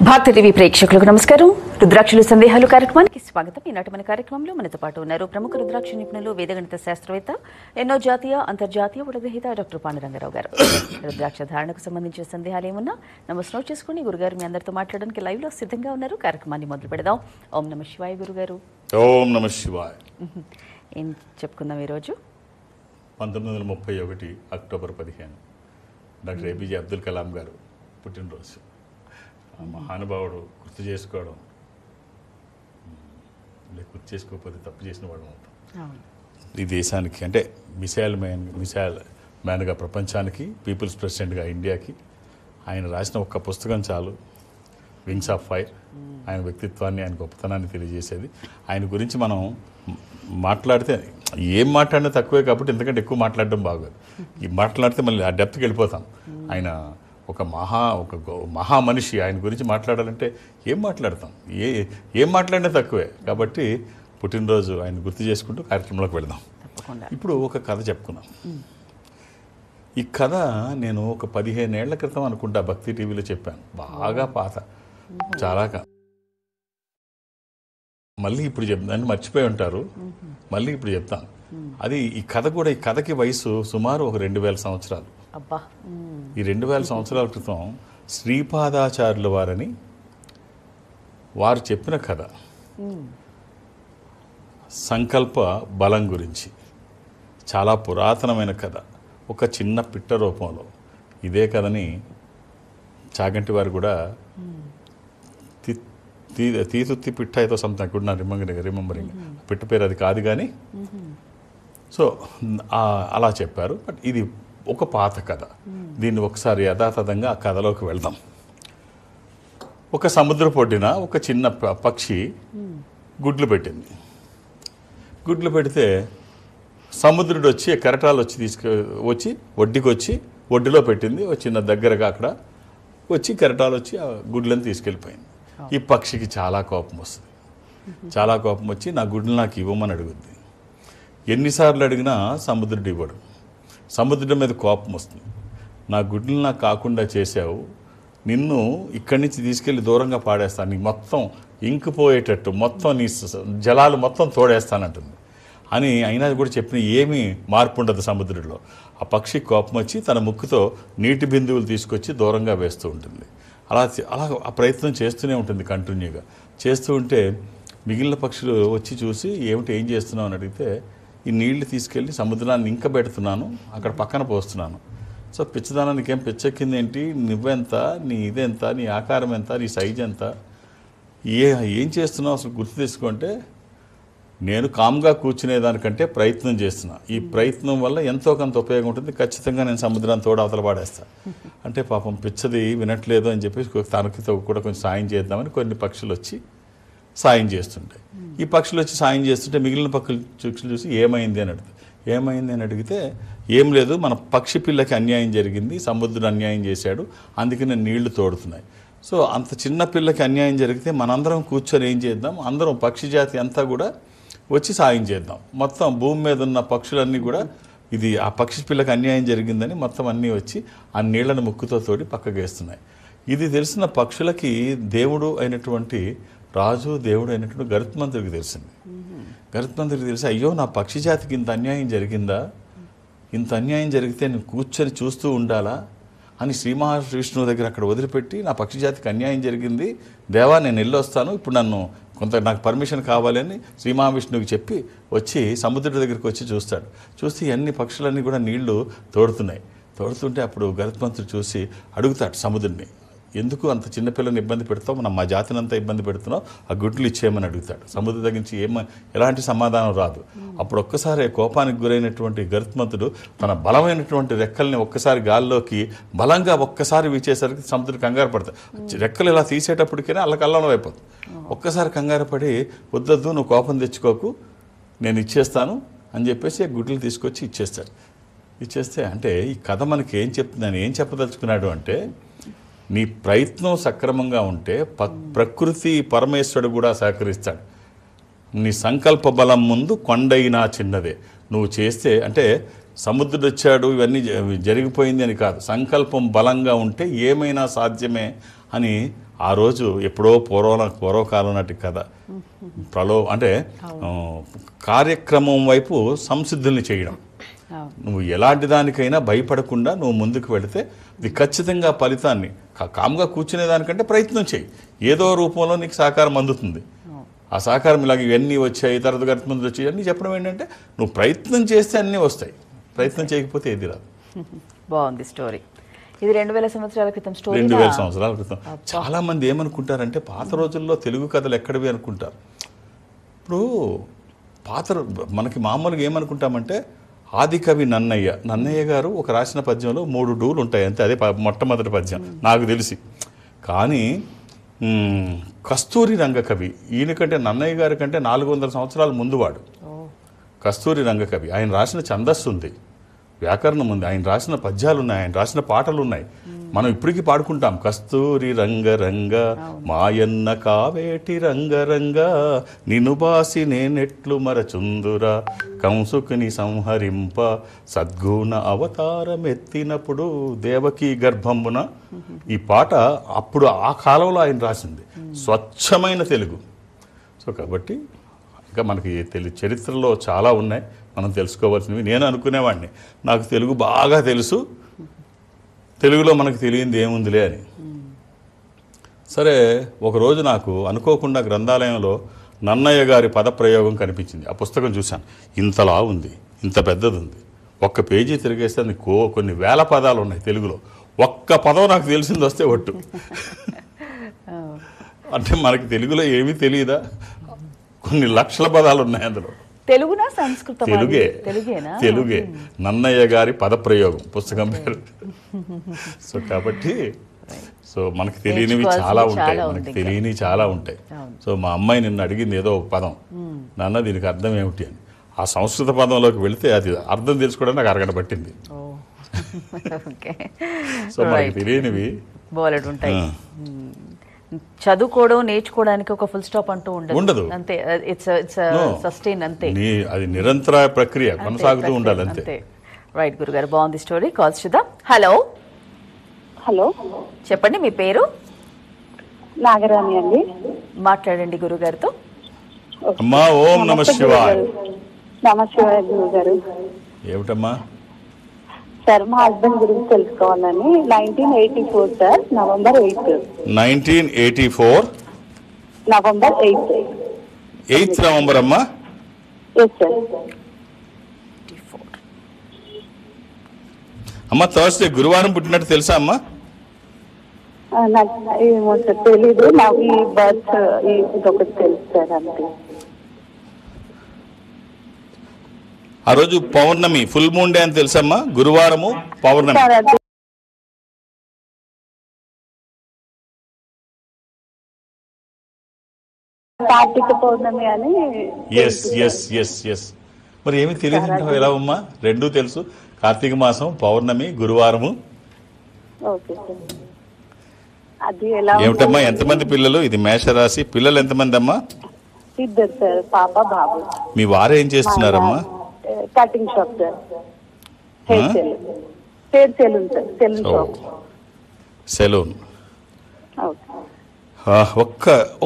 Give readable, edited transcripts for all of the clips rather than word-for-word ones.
భారత టీవీ ప్రేక్షకులకు నమస్కారం. రుద్రాక్షలు సందేహాలు కార్యక్రమానికి స్వాగతం. ఈనాటి మన కార్యక్రమంలో మనతో పాటు ఉన్నారు ప్రముఖ రుద్రాక్ష నిపుణులు, వేదగణిత శాస్త్రవేత్త, ఎన్నో జాతీయ అంతర్జాతీయ ఉడగ్రహీత డాక్టర్ పాండురంగారావు గారు. రుద్రాక్ష ధారణకు సంబంధించిన సందేహాలు ఏమున్నా నమస్తే నోట్ చేసుకుని గురుగారు మీ అందరితో మాట్లాడడానికి లైవ్ లో సిద్ధంగా ఉన్నారు. కార్యక్రమాన్ని మొదలు పెడదాం. ఓం నమ శివాయ గురుగారు. ఓం నమ శివాయ. ఏం చెప్పుకుందాం ఈరోజు? 1931 October 15 doctor APJ Abdul Kalam గారు పుట్టినరోజు. మహానుభావుడు గుర్తు చేసుకోవడం, గుర్తు చేసుకోకపోతే తప్పు చేసిన వాడు అవుతాం. ఈ దేశానికి అంటే మిసైల్ మ్యాన్గా ప్రపంచానికి, పీపుల్స్ ప్రెసిడెంట్గా ఇండియాకి ఆయన రాసిన ఒక్క పుస్తకం చాలు, వింగ్స్ ఆఫ్ ఫైర్. ఆయన వ్యక్తిత్వాన్ని, ఆయన గొప్పతనాన్ని తెలియజేసేది. ఆయన గురించి మనం మాట్లాడితే ఏం మాట్లాడినా తక్కువే, కాబట్టి ఎందుకంటే ఎక్కువ మాట్లాడడం బాగోదు. ఈ మాట్లాడితే మళ్ళీ ఆ డెప్త్కి వెళ్ళిపోతాం. ఆయన ఒక మహా మనిషి. ఆయన గురించి మాట్లాడాలంటే ఏం మాట్లాడతాం, ఏం మాట్లాడినా తక్కువే. కాబట్టి పుట్టినరోజు ఆయన గుర్తు చేసుకుంటూ కార్యక్రమంలోకి వెళదాం. ఇప్పుడు ఒక కథ చెప్పుకున్నాం. ఈ కథ నేను ఒక 15 ఏళ్ల క్రితం అనుకుంటా భక్తి టీవీలో చెప్పాను. బాగా పాత, చాలా మళ్ళీ ఇప్పుడు చెప్తాను, మర్చిపోయి ఉంటారు, మళ్ళీ ఇప్పుడు చెప్తాను. అది ఈ కథకి వయసు సుమారు ఒక 2000 సంవత్సరాలు. ఈ 2000 సంవత్సరాల క్రితం శ్రీపాదాచార్యుల వారు చెప్పిన కథ సంకల్ప బలం గురించి. చాలా పురాతనమైన కథ, ఒక చిన్న పిట్ట రూపంలో. ఇదే కథని చాగంటి వారు కూడా తీతుత్తి పిట్ట ఏదో సంథింగ్ కూడా నా రిమెంబరింగ్ పిట్ట పేరు అది కాదు కానీ, సో అలా చెప్పారు. బట్ ఇది ఒక పాత కథ. దీన్ని ఒకసారి యథాతథంగా ఆ కథలోకి వెళ్దాం. ఒక సముద్ర పొడ్డిన ఒక చిన్న పక్షి గుడ్లు పెట్టింది. గుడ్లు పెడితే సముద్రుడు వచ్చి, కెరటాలు వచ్చి ఒడ్డుకి వచ్చి ఒడ్డులో పెట్టింది. ఒక చిన్న దగ్గరగా అక్కడ వచ్చి కెరటాలు వచ్చి ఆ గుడ్లను తీసుకెళ్ళిపోయింది. ఈ పక్షికి చాలా కోపం వస్తుంది. చాలా కోపం వచ్చి నా గుడ్లు నాకు ఇవ్వమని అడుగుద్ది. ఎన్నిసార్లు అడిగినా సముద్రుడు ఇవ్వడు. సముద్రం మీద కోపం వస్తుంది. నా గుడ్లు నాకు కాకుండా చేసావు, నిన్ను ఇక్కడి నుంచి తీసుకెళ్ళి దూరంగా పాడేస్తాను, నీకు మొత్తం ఇంకిపోయేటట్టు మొత్తం నీ జలాలు మొత్తం తోడేస్తానంటుంది. అని అయినా కూడా చెప్పిన ఏమీ మార్పు ఉండదు సముద్రంలో. ఆ పక్షి కోపం వచ్చి తన ముక్కుతో నీటి బిందువులు తీసుకొచ్చి దూరంగా వేస్తూ ఉంటుంది. అలా ఆ ప్రయత్నం చేస్తూనే ఉంటుంది కంటిన్యూగా. చేస్తూ ఉంటే మిగిలిన పక్షులు వచ్చి చూసి ఏం చేస్తున్నావు అని అడిగితే, ఈ నీళ్లు తీసుకెళ్ళి సముద్రాన్ని ఇంక పెడుతున్నాను, అక్కడ పక్కన పోస్తున్నాను. సో పిచ్చదానా, నీకేం పిచ్చెక్కింది ఏంటి, నువ్వెంత, నీ ఇదెంత, నీ ఆకారం ఎంత, నీ సైజ్ ఎంత, ఏం చేస్తున్నావు అసలు గుర్తు తెచ్చుకుంటే, నేను కామ్గా కూర్చునేదానికంటే ప్రయత్నం చేస్తున్నా. ఈ ప్రయత్నం వల్ల ఎంతో కొంత ఉపయోగం ఉంటుంది, ఖచ్చితంగా నేను సముద్రాన్ని తోడు అవతల పాడేస్తా. అంటే పాపం పిచ్చది వినట్లేదు అని చెప్పేసి తనకి కూడా కొంచెం సాయం చేద్దామని కొన్ని పక్షులు వచ్చి సాయం చేస్తుంటాయి. ఈ పక్షులు వచ్చి సాయం చేస్తుంటే మిగిలిన పక్షులు చూసి ఏమైంది అని అడిగితే, ఏం లేదు, మన పక్షి పిల్లకి అన్యాయం జరిగింది, సముద్రుడు అన్యాయం చేశాడు, అందుకని నీళ్లు తోడుతున్నాయి. సో అంత చిన్న పిల్లకి అన్యాయం జరిగితే మనందరం కూర్చొని ఏం చేద్దాం, అందరం పక్షి జాతి అంతా కూడా వచ్చి సాయం చేద్దాం. మొత్తం భూమి మీద ఉన్న పక్షులన్నీ కూడా ఇది ఆ పక్షి పిల్లకి అన్యాయం జరిగిందని మొత్తం అన్నీ వచ్చి ఆ నీళ్లను ముక్కుతో తోడి పక్కకు వేస్తున్నాయి. ఇది తెలిసిన పక్షులకి దేవుడు అయినటువంటి దేవుడు అయినటువంటి గరుత్మంతుడికి తెలిసింది. గరుత్మంతుడికి తెలిసి, అయ్యో నా పక్షి జాతికి ఇంత అన్యాయం జరిగిందా, ఇంత అన్యాయం జరిగితే నేను కూర్చొని చూస్తూ ఉండాలా అని శ్రీ మహావిష్ణువు దగ్గర అక్కడ వదిలిపెట్టి, నా పక్షి జాతికి అన్యాయం జరిగింది దేవా, నేను వెళ్ళొస్తాను, ఇప్పుడు నాకు పర్మిషన్ కావాలి అని శ్రీ మహావిష్ణువుకి చెప్పి వచ్చి సముద్రుడి దగ్గరికి వచ్చి చూస్తాడు. చూస్తే అన్ని పక్షులన్నీ కూడా నీళ్లు తోడుతుంటే అప్పుడు గరుత్మంతుడు చూసి అడుగుతాడు సముద్రుడిని, ఎందుకు అంత చిన్నపిల్లని ఇబ్బంది పెడతావు, మా జాతిని అంతా ఇబ్బంది పెడుతున్నావు, ఆ గుడ్లు ఇచ్చేయమని అడుగుతాడు. సముద్రం దగ్గర నుంచి ఎలాంటి సమాధానం రాదు. అప్పుడు ఒక్కసారి కోపానికి గురైనటువంటి గరుత్మంతుడు తన బలమైనటువంటి రెక్కల్ని ఒక్కసారి గాల్లోకి బలంగా ఒక్కసారి వీచేసరికి సముద్రం కంగారు పడతాడు. రెక్కలు ఇలా తీసేటప్పటికైనా అల్లకల్లం అయిపోతుంది. ఒక్కసారి కంగారు పడి, వద్దొద్దు, నువ్వు కోపం తెచ్చుకోకు, నేను ఇచ్చేస్తాను అని చెప్పేసి గుడ్లు తీసుకొచ్చి ఇచ్చేస్తే అంటే ఈ కథ మనకి ఏం చెప్తుందని, ఏం చెప్పదలుచుకున్నాడు అంటే, నీ ప్రయత్నం సక్రమంగా ఉంటే ప్రకృతి పరమేశ్వరుడు కూడా సహకరిస్తాడు. నీ సంకల్ప బలం ముందు కొండైనా చిన్నదే. నువ్వు చేస్తే అంటే సముద్రుడు వచ్చాడు ఇవన్నీ జరిగిపోయింది అని కాదు. సంకల్పం బలంగా ఉంటే ఏమైనా సాధ్యమే అని ఆ రోజు ఎప్పుడో పూర్వకాలం నాటి కథ. అంటే కార్యక్రమం వైపు సంసిద్ధుల్ని చేయడం. నువ్వు ఎలాంటి దానికైనా భయపడకుండా నువ్వు ముందుకు వెళితే ఇది ఖచ్చితంగా ఫలితాన్ని కామ్గా కూర్చునే దానికంటే ప్రయత్నం చేయి. ఏదో రూపంలో నీకు సహకారం అందుతుంది. ఆ సహకారం ఇలాగ ఇవన్నీ వచ్చాయి, తర్వాత గత ముందు వచ్చాయి అన్నీ చెప్పడం ఏంటంటే నువ్వు ప్రయత్నం చేస్తే అన్నీ వస్తాయి, ప్రయత్నం చేయకపోతే ఏది రాదు. బాగుంది స్టోరీ. ఇది 2000 సంవత్సరాల క్రితం స్టోరీ. 2000 సంవత్సరాల క్రితం. చాలా మంది ఏమనుకుంటారంటే పాత రోజుల్లో తెలుగు కథలు ఎక్కడివి అనుకుంటారు. ఇప్పుడు మనకి మామూలుగా ఏమనుకుంటామంటే ఆదికవి నన్నయ్య గారు ఒక రాసిన పద్యంలో 3 డూలు ఉంటాయి అంతే. అదే మొట్టమొదటి పద్యం నాకు తెలిసి. కానీ కస్తూరి రంగకవి ఈయనకంటే నన్నయ్య గారి కంటే 400 సంవత్సరాల ముందువాడు కస్తూరి రంగకవి. ఆయన రాసిన ఛందస్సు ఉంది, వ్యాకరణం ఉంది, ఆయన రాసిన పద్యాలు ఉన్నాయి, ఆయన రాసిన పాటలు ఉన్నాయి. మనం ఇప్పటికీ పాడుకుంటాం. కస్తూరి రంగరంగ మాయన్న కావేటి రంగరంగ నిన్ను బాసి నేనెట్లు మరచుందురా కంసుకుని సంహరింప సద్గుణ అవతారమెత్తినప్పుడు దేవకీ గర్భంబున. ఈ పాట అప్పుడు ఆ కాలంలో ఆయన రాసింది, స్వచ్ఛమైన తెలుగు. సో కాబట్టి ఇంకా మనకి చరిత్రలో చాలా ఉన్నాయి మనం తెలుసుకోవాల్సినవి. నేను అనుకునేవాడిని నాకు తెలుగు బాగా తెలుసు, తెలుగులో మనకు తెలియంది ఏముందిలే అని. సరే ఒకరోజు నాకు అనుకోకుండా గ్రంథాలయంలో నన్నయ్య గారి పదప్రయోగం కనిపించింది. ఆ పుస్తకం చూశాను, ఇంతలా ఉంది, ఇంత పెద్దది ఉంది. ఒక్క పేజీ తిరిగేస్తే అది కొన్ని వేల పదాలు ఉన్నాయి తెలుగులో. ఒక్క పదం నాకు తెలిసింది వస్తే ఒట్టు. అంటే మనకి తెలుగులో ఏమీ తెలియదా? కొన్ని లక్షల పదాలు ఉన్నాయి అందులో. తెలుగునా సంస్కృతం? తెలుగే. నన్నయ్య గారి పదప్రయోగం పుస్తకం పేరు. సో కాబట్టి మనకి తెలియనివి చాలా ఉంటాయి, మనకి తెలియనివి చాలా ఉంటాయి. సో మా అమ్మాయి నిన్ను అడిగింది ఏదో ఒక పదం, నాన్న దీనికి అర్థం ఏమిటి అని. ఆ సంస్కృత పదంలోకి వెళితే అది అర్థం తెలుసుకోవడానికి నాకు అరగంట పట్టింది. సో మనకి తెలియనివి బోలెడు ఉంటాయి. చదువుకోవడం నేర్చుకోవడానికి ఒక ఫుల్ స్టాప్ అంటూ ఉండదు అంతే. సస్టైన్ అంతే, అది నిరంతర ప్రక్రియ కొనసాగుతూ ఉండాలి అంతే. రైట్ గురుగారు, బాగుంది స్టోరీ. కాల్స్ చూద్దాం. హలో హలో, చెప్పండి మీ పేరు? నాగరాణి అండి. మాట్లాడండి గురుగారితో. అమ్మా ఓం నమ శివాయ. నమశివాయ గురుగారు. ఏమిటమ్మా? సార్ మా హస్బెండ్ గురించి తెలుసుకోవాలని. 1984 sir, November 8. 1984 November 8. 8th November అమ్మా? Yes sir. అమ్మ థర్స్డే గురువారం పుట్టినట్టు తెలుసా అమ్మా? నాకు ఏమో సార్ తెలీదు. నాకు ఈ బర్త్ ఇదొకటి తెలుసు సార్ అంతే. ఆ రోజు పౌర్ణమి, ఫుల్ మూన్ డే అని తెలుసమ్మా? గురువారము పౌర్ణమి. కార్తీక పౌర్ణమి అని. ఎస్. మరి ఏమి తెలియదు ఎలా అమ్మా? రెండూ తెలుసు, కార్తీక మాసం, పౌర్ణమి, గురువారము. Okay sir. అది ఎలా ఏమిటమ్మా? ఎంతమంది పిల్లలు? ఇది మేషరాశి. పిల్లలు ఎంతమంది అమ్మా? 2 సార్, పాప బాబు. మీ వారు ఏం చేస్తున్నారమ్మా? Cutting shop sir. Hair salon sir. Salon shop. Salon.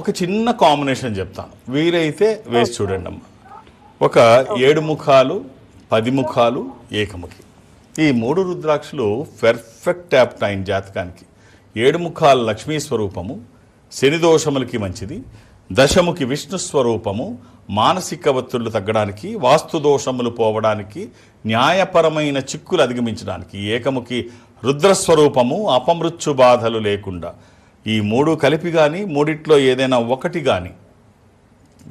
ఒక చిన్న కాంబినేషన్ చెప్తాను, వీరైతే వేసి చూడండి అమ్మా. ఒక 7 ముఖాలు, 10 ముఖాలు, ఏకముఖి. ఈ 3 రుద్రాక్షలు పెర్ఫెక్ట్ యాప్టైన్ జాతకానికి. 7 ముఖాలు లక్ష్మీ స్వరూపము, శని దోషములకి మంచిది. దశముఖి విష్ణు స్వరూపము, మానసిక ఒత్తిళ్లు తగ్గడానికి, వాస్తు దోషములు పోవడానికి, న్యాయపరమైన చిక్కులు అధిగమించడానికి. ఏకముఖి రుద్రస్వరూపము, అపమృత్యు బాధలు లేకుండా. ఈ 3 కలిపి కానీ, మూడిట్లో ఏదైనా ఒకటి కానీ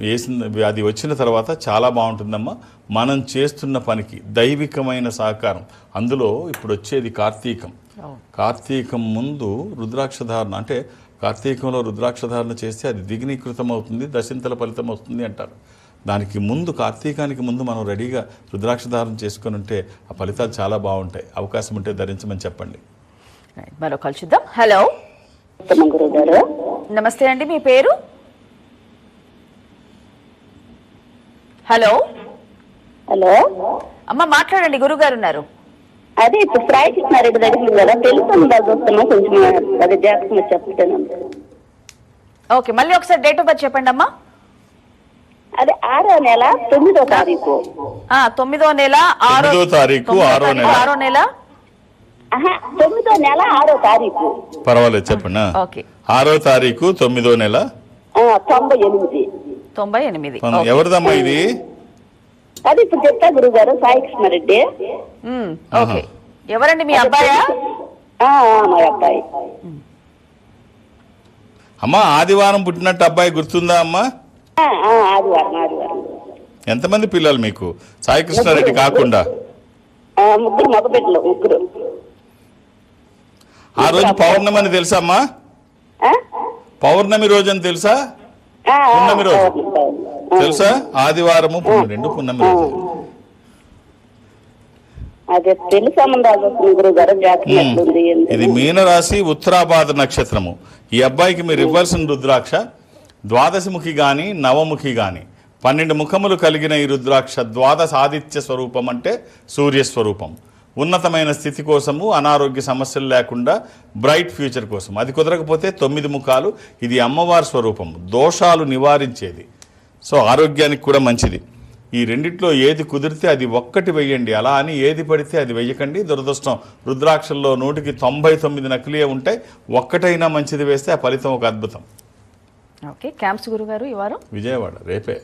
వేసింది, అది వచ్చిన తర్వాత చాలా బాగుంటుందమ్మా. మనం చేస్తున్న పనికి దైవికమైన సహకారం. అందులో ఇప్పుడు వచ్చేది కార్తీకం. కార్తీకం ముందు రుద్రాక్షధారణ, అంటే కార్తీకంలో రుద్రాక్షధారణ చేస్తే అది దిగ్నీకృతం అవుతుంది, దశింతల ఫలితం వస్తుంది అంటారు. దానికి ముందు, కార్తీకానికి ముందు మనం రెడీగా రుద్రాక్షధారణ చేసుకొని ఉంటే ఆ ఫలితాలు చాలా బాగుంటాయి. అవకాశం ఉంటే ధరించమని చెప్పండి. మరో కాల్ చూద్దాం. హలో, నమస్తే అండి, మీ పేరు? హలో, అమ్మ మాట్లాడండి, గురువు గారు ఉన్నారు. అదే ఇప్పుడు సాయి కృష్ణారెడ్డి దగ్గర కదా తెలుసు చూస్తున్నా, కొంచెం అదే జాతకం చెప్తాను. ఓకే, మళ్ళీ ఒకసారి డేట్ ఆఫ్ బర్త్ చెప్పండి అమ్మా. అదే 6వ నెల 9వ తారీఖు. 9వ నెల 9వ తారీఖు 6వ నెల 6వ నెల 9వ నెల 6వ తారీఖు. పర్వాలేదు చెప్పండి. ఓకే, 6వ తారీఖు 9వ నెల 98. ఎవరిదమ్మా ఇది? అది ఇప్పుడు చెప్తా గురువు గారు, సాయి కృష్ణారెడ్డి. ఓకే, ఎవరండి మీ అబ్బాయా? మా అబ్బాయి. అమ్మా ఆదివారం పుట్టినట్టు అబ్బాయి గుర్తుందా అమ్మా? ఆదివారం. ఎంతమంది పిల్లలు మీకు సాయి కృష్ణారెడ్డి కాకుండా? 3 మగబిడ్డలు, 3. ఆ రోజు పౌర్ణమి అని తెలుసా అమ్మా? పౌర్ణమి రోజు అని తెలుసా? పున్నమి రోజు తెలుసా? ఆదివారము 2 పున్నమి రోజు. అదే ఇది మీనరాశి, ఉత్తరాభాద్ర నక్షత్రము. ఈ అబ్బాయికి మీరు ఇవ్వాల్సిన రుద్రాక్ష ద్వాదశముఖి గాని నవముఖి గాని 12 ముఖములు కలిగిన ఈ రుద్రాక్ష ద్వాదశ ఆదిత్య స్వరూపం, అంటే సూర్యస్వరూపం. ఉన్నతమైన స్థితి కోసము, అనారోగ్య సమస్యలు లేకుండా బ్రైట్ ఫ్యూచర్ కోసం. అది కుదరకపోతే 9 ముఖాలు, ఇది అమ్మవారి స్వరూపం, దోషాలు నివారించేది. సో ఆరోగ్యానికి కూడా మంచిది. ఈ రెండిట్లో ఏది కుదిరితే అది ఒక్కటి వెయ్యండి, అలా అని ఏది పడితే అది వెయ్యకండి. దురదృష్టం, రుద్రాక్షల్లో 100కి 99 నకిలీయే ఉంటాయి. ఒక్కటైనా మంచిది వేస్తే ఆ ఫలితం ఒక అద్భుతం. ఓకే, క్యాంప్స్ గురుగారు ఈ వారం విజయవాడ రేపే.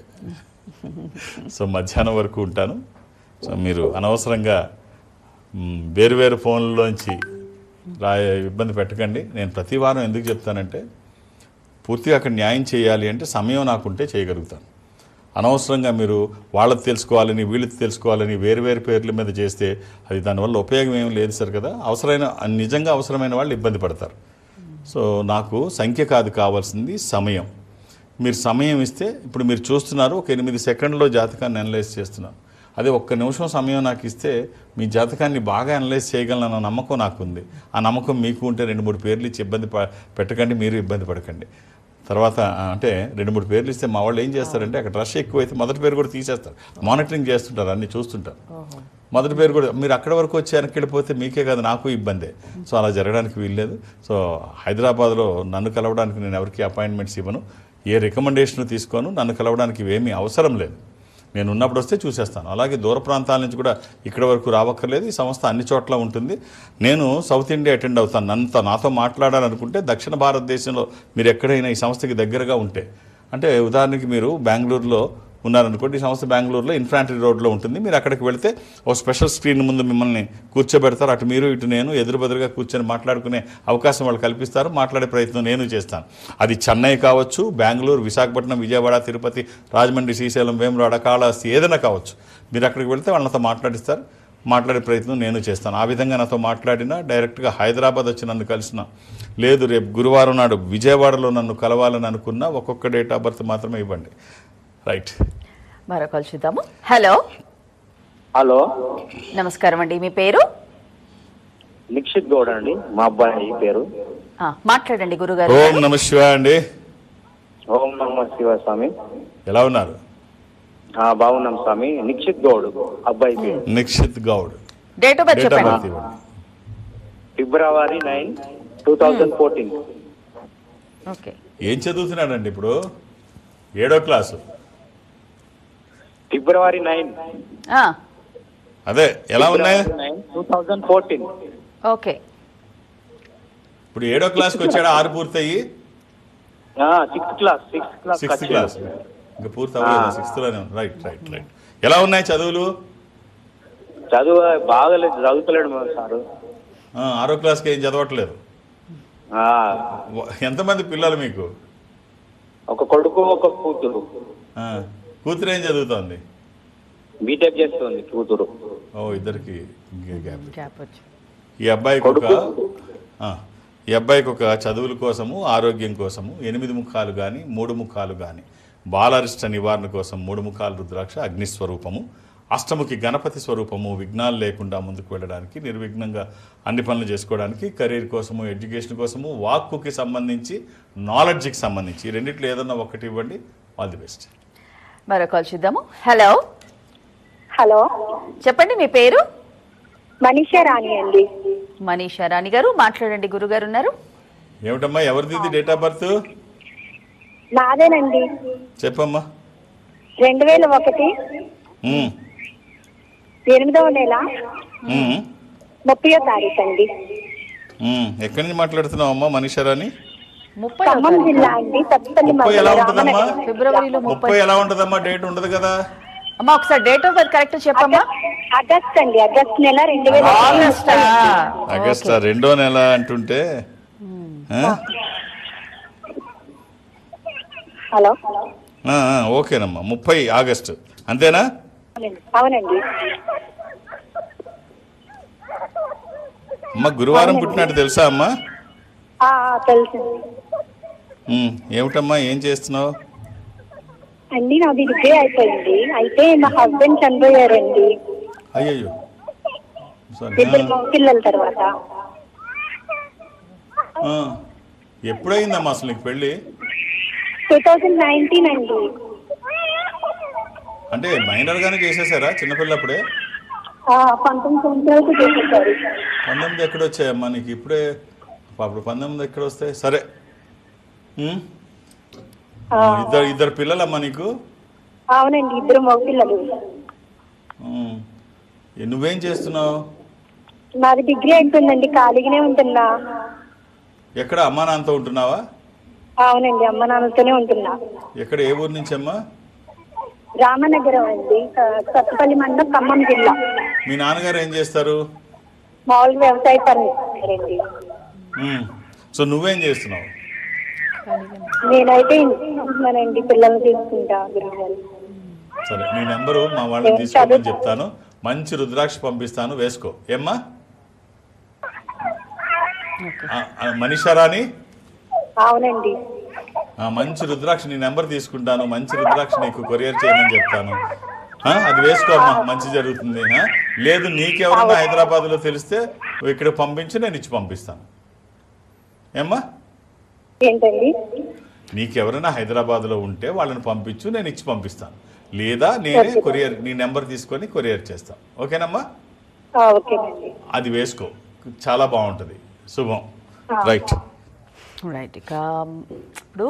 సో మధ్యాహ్నం వరకు ఉంటాను. సో మీరు అనవసరంగా వేరు ఫోన్లోంచి ఇబ్బంది పెట్టకండి. నేను ప్రతి వారం ఎందుకు చెప్తానంటే, పూర్తిగా అక్కడ న్యాయం చేయాలి అంటే సమయం నాకుంటే చేయగలుగుతాను. అనవసరంగా మీరు వాళ్ళది తెలుసుకోవాలని వీళ్ళది తెలుసుకోవాలని వేరు పేర్ల మీద చేస్తే అది దానివల్ల ఉపయోగం ఏమి లేదు సార్ కదా. నిజంగా అవసరమైన వాళ్ళు ఇబ్బంది పడతారు. సో నాకు సంఖ్య కాదు కావాల్సింది, సమయం. మీరు సమయం ఇస్తే, ఇప్పుడు మీరు చూస్తున్నారు, ఒక 8 సెకండ్లో జాతకాన్ని అనలైజ్ చేస్తున్నారు. అదే 1 నిమిషం సమయం నాకు ఇస్తే మీ జాతకాన్ని బాగా అనలైజ్ చేయగలనన్న నమ్మకం నాకుంది. ఆ నమ్మకం మీకు ఉంటే 2-3 పేర్లు ఇచ్చి ఇబ్బంది పెట్టకండి, మీరు ఇబ్బంది పడకండి. తర్వాత అంటే 2-3 పేర్లు ఇస్తే మా వాళ్ళు ఏం చేస్తారంటే, అక్కడ రష్ ఎక్కువైతే మొదటి పేరు కూడా తీసేస్తారు. మానిటరింగ్ చేస్తుంటారు, అన్నీ చూస్తుంటారు. మొదటి పేరు కూడా మీరు అక్కడి వరకు వచ్చి వెనక్కి వెళ్ళిపోతే మీకే కాదు నాకు ఇబ్బందే. సో అలా జరగడానికి వీల్లేదు. సో హైదరాబాద్లో నన్ను కలవడానికి నేను ఎవరికి అపాయింట్మెంట్స్ ఇవ్వను, ఏ రికమెండేషన్ తీసుకోను. నన్ను కలవడానికి ఇవేమీ అవసరం లేదు. నేను ఉన్నప్పుడు వస్తే చూసేస్తాను. అలాగే దూర ప్రాంతాల నుంచి కూడా ఇక్కడ వరకు రావక్కర్లేదు. ఈ సంస్థ అన్ని చోట్ల ఉంటుంది. నేను సౌత్ ఇండియా అటెండ్ అవుతాను. నాతో మాట్లాడాలనుకుంటే దక్షిణ భారతదేశంలో మీరు ఎక్కడైనా ఈ సంస్థకి దగ్గరగా ఉంటే, అంటే ఉదాహరణకి మీరు బెంగళూరులో ఉన్నారనుకోండి, ఈ సంస్థ బెంగళూరులో ఇన్ఫాంట్రీ రోడ్లో ఉంటుంది. మీరు అక్కడికి వెళితే ఒక స్పెషల్ స్క్రీన్ ముందు మిమ్మల్ని కూర్చోబెడతారు. అటు మీరు ఇటు నేను ఎదురుబెదురుగా కూర్చొని మాట్లాడుకునే అవకాశం వాళ్ళు కల్పిస్తారు. మాట్లాడే ప్రయత్నం నేను చేస్తాను. అది చెన్నై కావచ్చు, బెంగళూరు, విశాఖపట్నం, విజయవాడ, తిరుపతి, రాజమండ్రి, శ్రీశైలం, వేములవాడ, కాళహస్తి, ఏదైనా కావచ్చు. మీరు అక్కడికి వెళితే వాళ్ళతో మాట్లాడిస్తారు. మాట్లాడే ప్రయత్నం నేను చేస్తాను. ఆ విధంగా నాతో మాట్లాడినా, డైరెక్ట్గా హైదరాబాద్ వచ్చి నన్ను కలిసిన, లేదు రేపు గురువారం నాడు విజయవాడలో నన్ను కలవాలని అనుకున్నా ఒక్కొక్క డేట్ ఆఫ్ బర్త్ మాత్రమే ఇవ్వండి. రైట్, మరో కాల్ చూద్దాము. హలో నమస్కారం అండి, మీ పేరు? నిక్షిత్ గౌడ్ అండి, మా అబ్బాయి పేరు. మాట్లాడండి గురుగారు. ఓం నమ శివ అండి. ఓం నమ శివ స్వామి. ఎలా ఉన్నారు? బాగున్నాం స్వామి. నిక్షిత్ గౌడ్ అబ్బాయి పేరు. Nikshith Goud. Date of birth చెప్పండి. February 9, 2014. ఓకే, ఏం చదువుతున్నాడండి ఇప్పుడు? 7వ క్లాసు. February 9. అదే ఎలా ఉన్నాయి? 2014. ఓకే, ఇప్పుడు 7వ క్లాస్కి వచ్చాడా? 6 పూర్తయ్యి 6th క్లాస్. 6th క్లాస్ ఇంకా పూర్తి అవ్వలేదు, 6th లోనే. రైట్. ఎలా ఉన్నాయి చదువులు? చదువు బాగలేదు, చదువుతలేడు సారు. 6వ క్లాస్కి ఏం చదవట్లేదు. ఎంతమంది పిల్లలు మీకు? ఒక కొడుకు, ఒక కూతురు. కూతురు ఏం చదువుతోంది? బీటెక్ చేస్తుంది కూతురు. ఇద్దరికి గ్యాప్ వచ్చి. ఈ అబ్బాయికి ఒక చదువుల కోసము, ఆరోగ్యం కోసము 8 ముఖాలు కానీ 3 ముఖాలు కానీ, బాలారిష్ట నివారణ కోసం 3 ముఖాలు రుద్రాక్ష అగ్నిస్వరూపము, అష్టముఖి గణపతి స్వరూపము, విఘ్నాలు లేకుండా ముందుకు వెళ్ళడానికి, నిర్విఘ్నంగా అన్ని పనులు చేసుకోవడానికి, కెరీర్ కోసము, ఎడ్యుకేషన్ కోసము, వాక్కుకి సంబంధించి, నాలెడ్జ్కి సంబంధించి ఈ రెండిట్లో ఏదన్నా ఒకటి ఇవ్వండి. All the best. మరో కాల్ చూద్దాము. హలో హలో, చెప్పండి మీ పేరు? మనీషా రాణి అండి. మనీషా రాణి గారు మాట్లాడండి, గురుగారు ఉన్నారు. ఏమిటమ్మా, ఎవరిది డేట్ ఆఫ్ బర్త్? నాదేనండి. చెప్పమ్మా. 2001 8వ నెల 30వ తారీఖు అండి. ఎక్కడి నుంచి మాట్లాడుతున్నావు అమ్మా మనీషారాని? 30 ఖమ్మం జిల్లా అండి. తప్పల్లి 30 ఎలా ఉంటుందమ్మా? ఫిబ్రవరిలో 30 ఎలా ఉంటుందమ్మా? డేట్ ఉండదు కదా అమ్మా. ఒకసారి డేట్ ఆఫ్ బర్త్ కరెక్ట్ చెప్పమ్మా. ఆగస్ట్ అండి. ఆగస్ట్ నెల 2001. ఆగస్టా? 2వ నెల అంటుంటే. హలో, ఓకేనమ్మా. 30 ఆగస్టు అంతేనా? అవునండి. అమ్మ గురువారం పుట్టినట్టు తెలుసా అమ్మా? తెలుసు ఏమిటమ్మా, ఏం చేస్తున్నావు అండి. నాది డిగ్రీ అయిపోయింది. అయితే మా హస్బెండ్ చనిపోయారండి. అయ్యయ్యో, ఇద్దరు పిల్లల తర్వాత. ఎప్పుడైందమ్మా అసలు నీకు పెళ్ళి? 2019 అండి. అంటే మైనర్ గానే చేసేసారా చిన్నపిల్లప్పుడే? 19 సంవత్సరాలకు చేసేసారు. 19 ఎక్కడ వచ్చాయమ్మా నీకు ఇప్పుడే? అప్పుడు 19 ఎక్కడ వస్తాయి? సరే, ఇద్దరు పిల్లలమ్మా నీకు? అవునండి, ఇద్దరు మగ పిల్లలు. నువ్వేం చేస్తున్నావు? నాది డిగ్రీ అయిపోయిందండి, ఖాళీగానే ఉంటున్నా. ఎక్కడ అమ్మా నాన్నతో ఉంటున్నావా? అవునండి, అమ్మ నాన్నతోనే ఉంటున్నా. ఎక్కడ, ఏ ఊరు నుంచి అమ్మా? రామనగరం అండి, సత్తుపల్లి మండలం, ఖమ్మం జిల్లా. మీ నాన్నగారు ఏం చేస్తారు? మామూలుగా వ్యవసాయ పని చేస్తారండి. సో నువ్వేం చేస్తున్నావు? నేనైతే ఇంటికి పిల్లల్ని తీసుకుంటా. గురుగారు, సరే, నీ నెంబరు మా వాళ్ళని తీసుకోమని చెప్తాను. మంచి రుద్రాక్ష పంపిస్తాను, వేసుకో. ఏమ్మా మనీషారాని? అవునండి. మంచి రుద్రాక్ష, నీ నెంబర్ తీసుకుంటాను. మంచి రుద్రాక్ష నీకు కొరియర్ చేయమని చెప్తాను. అది వేసుకోమ్మా, మంచి జరుగుతుంది. లేదు నీకెవరన్నా హైదరాబాద్లో తెలిస్తే ఇక్కడ పంపించి నేను ఇచ్చి పంపిస్తాను. ఏమ్మా? ఏంటండి? నీకెవరైనా హైదరాబాద్లో ఉంటే వాళ్ళని పంపించు, నేను ఇచ్చి పంపిస్తాను. లేదా నేనే కొరియర్, నీ నెంబర్ తీసుకొని కొరియర్ చేస్తాను. ఓకేనమ్మా? అది వేసుకో, చాలా బాగుంటుంది. శుభం. రైట్. ఇక ఇప్పుడు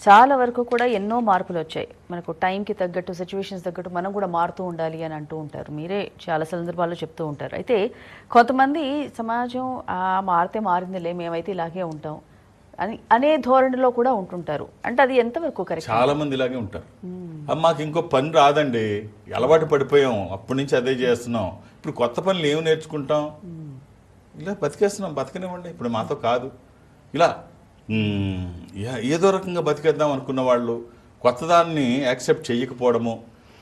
చాలా వరకు కూడా ఎన్నో మార్పులు వచ్చాయి. మనకు టైంకి తగ్గట్టు, సిచ్యువేషన్స్ తగ్గట్టు మనం కూడా మారుతూ ఉండాలి అని అంటూ ఉంటారు. మీరే చాలా సందర్భాల్లో చెప్తూ ఉంటారు. అయితే కొంతమంది సమాజం మారితే మారిందిలే, మేమైతే ఇలాగే ఉంటాం అనే ధోరణిలో కూడా ఉంటుంటారు. అంటే అది ఎంతవరకు కరెక్ట్? చాలా మంది ఇలాగే ఉంటారు. మాకు ఇంకో పని రాదండి, అలవాటు పడిపోయాం, అప్పటి నుంచి అదే చేస్తున్నాం, ఇప్పుడు కొత్త పనులు ఏమి నేర్చుకుంటాం, ఇలా బతికేస్తున్నాం, బతకనివ్వండి, ఇప్పుడు మాతో కాదు. ఇలా ఏదో రకంగా బతికేద్దాం అనుకున్న వాళ్ళు కొత్త దాన్ని యాక్సెప్ట్ చేయకపోవడము,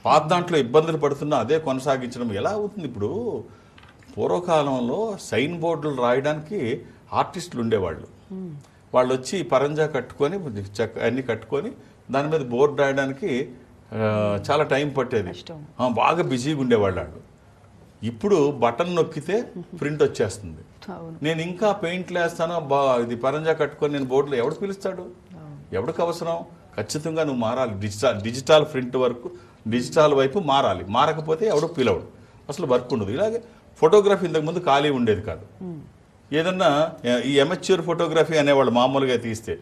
పాత దాంట్లో ఇబ్బందులు పడుతున్నా అదే కొనసాగించడం ఎలా అవుతుంది? ఇప్పుడు పూర్వకాలంలో సైన్ బోర్డులు రాయడానికి ఆర్టిస్టులు ఉండేవాళ్ళు. వాళ్ళు వచ్చి పరంజా కట్టుకొని అన్నీ కట్టుకొని దాని మీద బోర్డు రాయడానికి చాలా టైం పట్టేది, బాగా బిజీగా ఉండేవాళ్ళు వాళ్ళు. ఇప్పుడు బటన్ నొక్కితే ప్రింట్ వచ్చేస్తుంది. నేను ఇంకా పెయింట్లు వేస్తాను, ఇది పరంజా కట్టుకొని నేను బోర్డులో ఎవడు పిలుస్తాడు? ఎవడికి అవసరం? ఖచ్చితంగా నువ్వు మారాలి, డిజిటల్ ప్రింట్ వరకు, డిజిటల్ వైపు మారాలి. మారకపోతే ఎవడు పిలవడు, అసలు వర్క్ ఉండదు. ఇలాగే ఫోటోగ్రఫీ ఇంతకుముందు ఖాళీ ఉండేది కాదు. ఏదన్నా ఈ అమెచ్యూర్ ఫోటోగ్రఫీ అనేవాళ్ళు మామూలుగా తీస్తే,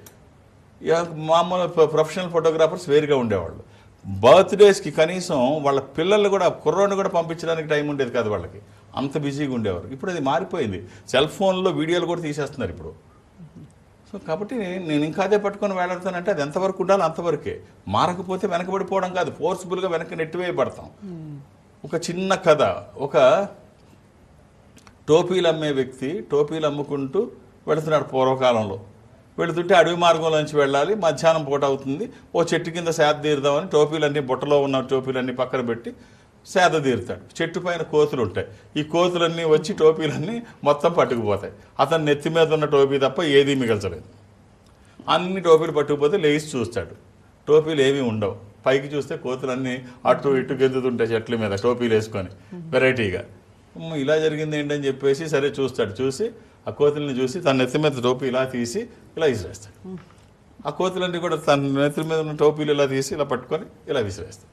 మామూలు ప్రొఫెషనల్ ఫోటోగ్రాఫర్స్ వేరుగా ఉండేవాళ్ళు. బర్త్డేస్కి కనీసం వాళ్ళ పిల్లల్ని కూడా, కుర్రోడిని కూడా పంపించడానికి టైం ఉండేది కాదు వాళ్ళకి, అంత బిజీగా ఉండేవారు. ఇప్పుడు అది మారిపోయింది, సెల్ ఫోన్లో వీడియోలు కూడా తీసేస్తున్నారు ఇప్పుడు. సో కాబట్టి నేను ఇంకా అదే పట్టుకొని వేలాడుతానంటే అది ఎంతవరకు ఉండాలో అంతవరకే. మారకపోతే వెనకబడిపోవడం కాదు, ఫోర్స్ఫుల్గా వెనక్కి నెట్టివేయబడతాం. ఒక చిన్న కథ, ఒక టోపీలు అమ్మే వ్యక్తి టోపీలు అమ్ముకుంటూ వెళుతున్నాడు పూర్వకాలంలో. వెళుతుంటే అడవి మార్గంలోంచి వెళ్ళాలి, మధ్యాహ్నం పూట అవుతుంది, ఓ చెట్టు కింద సేద తీరుదామని టోపీలన్నీ, బుట్టలో ఉన్న టోపీలన్నీ పక్కన పెట్టి సేద తీరుతాడు. చెట్టు పైన కోతులు ఉంటాయి, ఈ కోతులన్నీ వచ్చి టోపీలన్నీ మొత్తం పట్టుకుపోతాయి. అతను నెత్తి మీద ఉన్న టోపీ తప్ప ఏదీ మిగల్చలేదు. అన్ని టోపీలు పట్టుకుపోతే లేచి చూస్తాడు, టోపీలు ఏమీ ఉండవు. పైకి చూస్తే కోతులన్నీ అటు ఇటు గెంతుతుంటాయి చెట్ల మీద టోపీలు వేసుకొని వెరైటీగా. ఇలా జరిగింది ఏంటని చెప్పేసి సరే చూస్తాడు. చూసి ఆ కోతులని చూసి తన నెత్తి మీద టోపీ ఇలా తీసి ఇలా విసిరేస్తాడు. ఆ కోతులన్నీ కూడా తన నెత్తి మీద ఉన్న టోపీలు ఇలా తీసి ఇలా పట్టుకొని ఇలా విసిరేస్తాడు.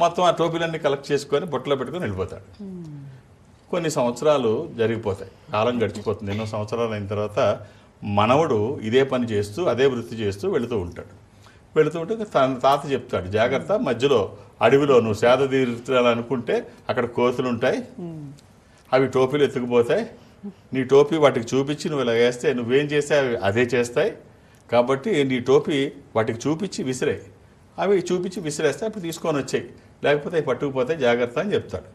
మొత్తం ఆ టోపీలన్నీ కలెక్ట్ చేసుకొని బొట్టలో పెట్టుకొని వెళ్ళిపోతాడు. కొన్ని సంవత్సరాలు జరిగిపోతాయి, కాలం గడిచిపోతుంది. ఎన్నో సంవత్సరాలు అయిన తర్వాత మనవడు ఇదే పని చేస్తూ అదే వృత్తి చేస్తూ వెళుతూ ఉంటాడు. వెళుతూ ఉంటే తన తాత చెప్తాడు, జాగ్రత్త, మధ్యలో అడవిలో నువ్వు సేద తీర్చాలనుకుంటే అక్కడ కోతులు ఉంటాయి, అవి టోపీలు ఎత్తుకుపోతాయి, నీ టోపీ వాటికి చూపించి నువ్వు ఇలా వేస్తే నువ్వేం చేస్తే అవి అదే చేస్తాయి, కాబట్టి నీ టోపీ వాటికి చూపించి విసిరే, అవి చూపించి విసిరేస్తే అప్పుడు తీసుకొని వచ్చాయి, లేకపోతే అవి పట్టుకుపోతే జాగ్రత్త అని చెప్తాడు.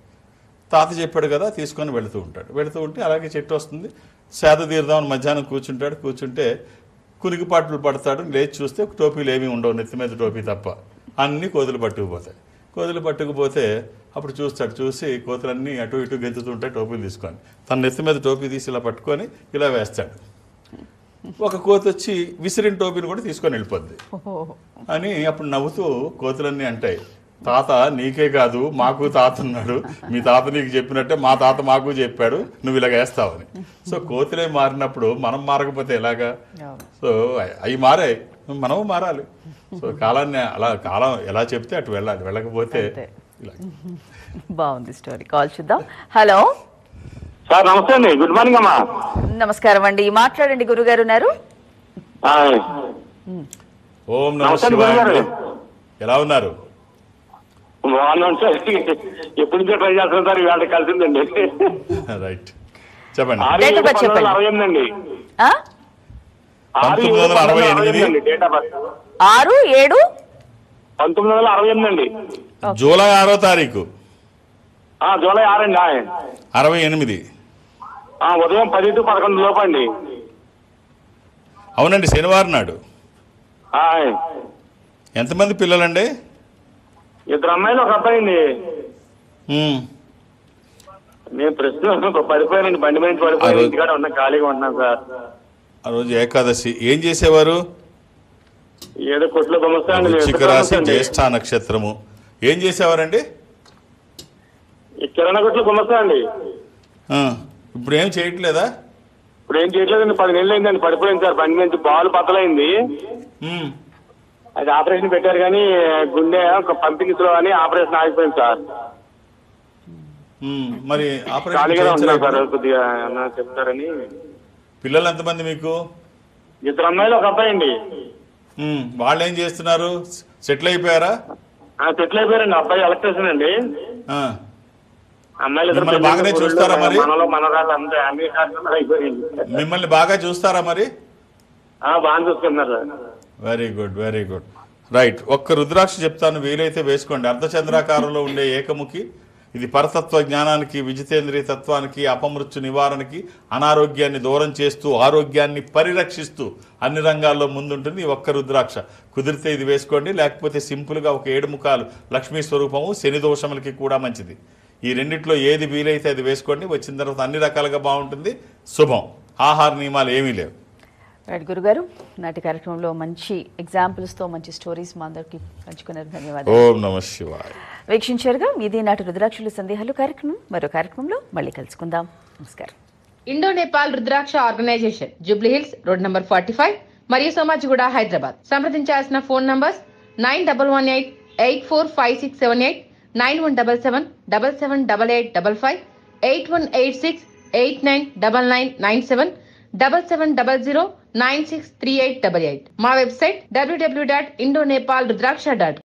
తాత చెప్పాడు కదా, తీసుకొని వెళుతూ ఉంటాడు. వెళుతూ ఉంటే అలాగే చెట్టు వస్తుంది, సేద తీరుదామని మధ్యాహ్నం కూర్చుంటాడు. కూర్చుంటే కునికిపాట్లు పడతాడు, లేచి చూస్తే టోపీలు ఏమీ ఉండవు, నెత్తి మీద టోపీ తప్ప, అన్నీ కోతులు పట్టుకుపోతాయి. కోతులు పట్టుకుపోతే అప్పుడు చూస్తాడు, చూసి కోతులన్నీ అటు ఇటు గెంతుతుంటాయి టోపీలు తీసుకొని. తన నెత్తి మీద టోపీ తీసి ఇలా పట్టుకొని ఇలా వేస్తాడు. ఒక కోతి వచ్చి విసిరిన టోపీని కూడా తీసుకొని వెళ్ళిపోద్ది అని అప్పుడు నవ్వుతూ కోతులన్నీ అంటాయి, తాత నీకే కాదు మాకు తాత ఉన్నాడు, మీ తాత నీకు చెప్పినట్టే మా తాత మాకు చెప్పాడు, నువ్వు ఇలాగ వేస్తావని. సో కోతులే మారినప్పుడు మనం మారకపోతే ఎలాగా? సో అవి మారాయి, మనము మారాలి. సో కాలాన్ని అలా కాలం ఎలా చెప్తే అటు వెళ్ళాలి, వెళ్ళకపోతే ఇలా. బాగుంది స్టోరీ. కాల్ చూద్దాం. హలో సార్ నమస్తే అండి, గుడ్ మార్నింగ్ అమ్మా. నమస్కారం అండి, మాట్లాడండి. గురుగారు ఉన్నారు. ఓం నమః శివాయ అండి. ఎలా ఉన్నారు? బాగున్నాను సార్, ఎప్పటి నుంచో ట్రై చేస్తున్నాను సార్, ఇవాళ కలిసిందండి. రైట్, చెప్పండి. 6/7/68 ఆ? 1968 డేట్ ఆఫ్ బర్త్ 6/7 1968 అండి. జూలై 6వ తారీఖు జూలై 6 అండి. 68. ఉదయం 10 to 11 లోపు అండి. అవునండి, శనివారం నాడు. ఎంతమంది పిల్లలండి? 2 అమ్మాయిలు 1 అబ్బాయి అండి. నేను ప్రస్తుతం పడిపోయానండి, బండి మీద పడిపోయాను, ఇంటికాడ ఉన్నా, ఖాళీగా ఉన్నాను సార్. ఆ రోజు ఏకాదశి ఏం చేసేవారు? ఏదో కొట్లో గమనిస్తానండి. వృశ్చిక రాశి, జ్యేష్ఠ నక్షత్రము. ఏం చేసేవారండి? కిరాణా కొట్లో గుమస్తా అండి. ఇప్పుడు ఏం చేయట్లేదా? ఇప్పుడు ఏం చేయట్లేదండి, 10 నెలలు అయిందండి, పడిపోయింది సార్. బండి నుంచి బాల్ బద్దలైంది, అది ఆపరేషన్ పెట్టారు కానీ గుండె పంపింగ్ స్లో అని ఆపరేషన్ ఆగిపోయింది సార్. మరి ఖాళీగా ఉన్నాను సార్, కొద్దిగా చెప్తారని. పిల్లలు ఎంతమంది మీకు? 2 అమ్మాయిలు 1 అబ్బాయి అండి. వాళ్ళు ఏం చేస్తున్నారు? సెటిల్ అయిపోయారా? సెటిల్ అయిపోయారండి. అబ్బాయి ఎలక్ట్రీషియన్ అండి, అమ్మాయిలు మిమ్మల్ని బాగానే చూస్తారా మరి? మనరాళ్ళు అంతే, అన్ని అయిపోయింది. మిమ్మల్ని బాగా చూస్తారా మరి? బాగా చూస్తున్నారు sir. Very good, very good. Right, ఒక్క రుద్రాక్ష చెప్తాను, వీలైతే వేసుకోండి. అర్ధచంద్రాకారంలో ఉండే ఏకముఖి. ఇది పరతత్వ జ్ఞానానికి, విజితేంద్రియ తత్వానికి, అపమృత్యు నివారణకి, అనారోగ్యాన్ని దూరం చేస్తూ ఆరోగ్యాన్ని పరిరక్షిస్తూ అన్ని రంగాల్లో ముందుంటుంది ఈ ఒక్క రుద్రాక్ష. కుదిరితే ఇది వేసుకోండి, లేకపోతే సింపుల్గా ఒక 7 ముఖాలు లక్ష్మీ స్వరూపము, శని దోషములకి కూడా మంచిది. ఈ రెండిట్లో ఏది వీలైతే అది వేసుకోండి. వచ్చిన తర్వాత అన్ని రకాలుగా బాగుంటుంది. శుభం. ఆహార నియమాలు ఏమీ లేవు. రైట్ గురుగారు, నాటి కార్యక్రమంలో మంచి ఎగ్జాంపుల్స్తో మంచి స్టోరీస్ మా అందరికి పంచుకున్నారు. ధన్యవాదాలు. ఓం నమః శివాయ. వీక్షించారుగా ఇది నాటి రుద్రాక్షుల సందేహాలు కార్యక్రమం. మరో కార్యక్రమంలో మళ్ళీ కలుసుకుందాం. నమస్కారం. Indo Nepal Rudraksha organisation, Jubilee Hills road number 45 మరియు సోమాజిగూడ, హైదరాబాద్. సంప్రదించాల్సిన ఫోన్ నంబర్స్ 9118845678, 9177778855, 8186899997, 7700963888. మా వెబ్సైట్ www.indonepalrudraksha.com.